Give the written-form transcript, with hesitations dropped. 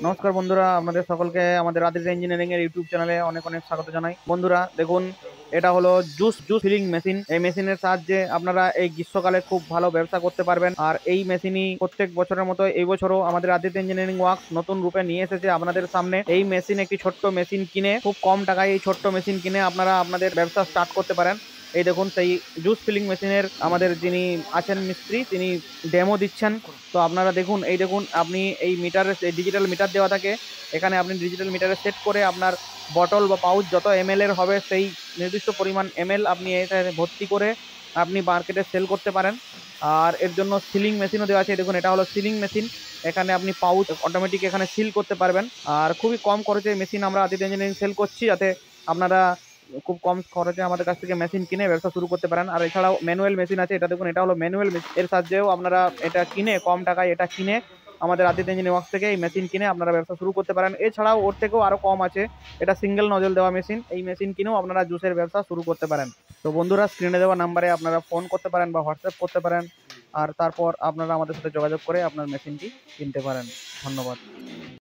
নমস্কার বন্ধুরা, আপনাদের সকলকে আমাদের আদিত্য ইঞ্জিনিয়ারিং এর ইউটিউব চ্যানেলে অনেক অনেক স্বাগত জানাই। বন্ধুরা দেখুন, এটা হলো জুস জুস ফিলিং মেশিন। এই মেশিনের সাহায্যে আপনারা এই গ্রীষ্মকালে খুব ভালো ব্যবসা করতে পারবেন। আর এই মেশিনই প্রত্যেক বছরের মতো এই বছরও আমাদের আদিত্য ইঞ্জিনিয়ারিং ওয়ার্কস নতুন রূপে নিয়ে এসেছে আপনাদের সামনে। এই মেশিন, একটি ছোট্ট মেশিন কিনে, খুব কম টাকায় এই ছোট্ট মেশিন কিনে আপনারা আপনাদের ব্যবসা স্টার্ট করতে পারেন। এই দেখুন, সেই জুস ফিলিং মেশিনের আমাদের যিনি আছেন মিস্ত্রি, তিনি ডেমো দিচ্ছেন। তো আপনারা দেখুন, এই দেখুন, আপনি এই মিটারে ডিজিটাল মিটার দেওয়া থাকে। এখানে আপনি ডিজিটাল মিটারে সেট করে আপনার বটল বা পাউচ যত এমএল এর হবে সেই নির্দিষ্ট পরিমাণ এমএল আপনি এটা ভর্তি করে আপনি মার্কেটে সেল করতে পারেন। আর এর জন্য সিলিং মেশিনও দেওয়া আছে। দেখুন, এটা হলো সিলিং মেশিন। এখানে আপনি পাউচ অটোমেটিক এখানে সিল করতে পারবেন। আর খুবই কম খরচে মেশিন আমরা আদিত্য ইঞ্জিনিয়ারিং সেল করছি, যাতে আপনারা খুব কম খরচে আমাদের কাছ থেকে মেশিন কিনে ব্যবসা শুরু করতে পারেন। আর এছাড়াও ম্যানুয়াল মেশিন আছে। এটা দেখুন, এটা হলো ম্যানুয়াল মেশিন। এর সাহায্যেও আপনারা এটা কিনে, কম টাকায় এটা কিনে আমাদের আদিত্য ইঞ্জিনিয়ারিং ওয়ার্কস থেকে এই মেশিন কিনে আপনারা ব্যবসা শুরু করতে পারেন। এছাড়াও ওর থেকেও আরো কম আছে, এটা সিঙ্গেল নজল দেওয়া মেশিন। এই মেশিন কিনেও আপনারা জুসের ব্যবসা শুরু করতে পারেন। তো বন্ধুরা, স্ক্রিনে দেওয়া নাম্বারে আপনারা ফোন করতে পারেন বা হোয়াটসঅ্যাপ করতে পারেন। আর তারপর আপনারা আমাদের সাথে যোগাযোগ করে আপনার মেশিনটি কিনতে পারেন। ধন্যবাদ।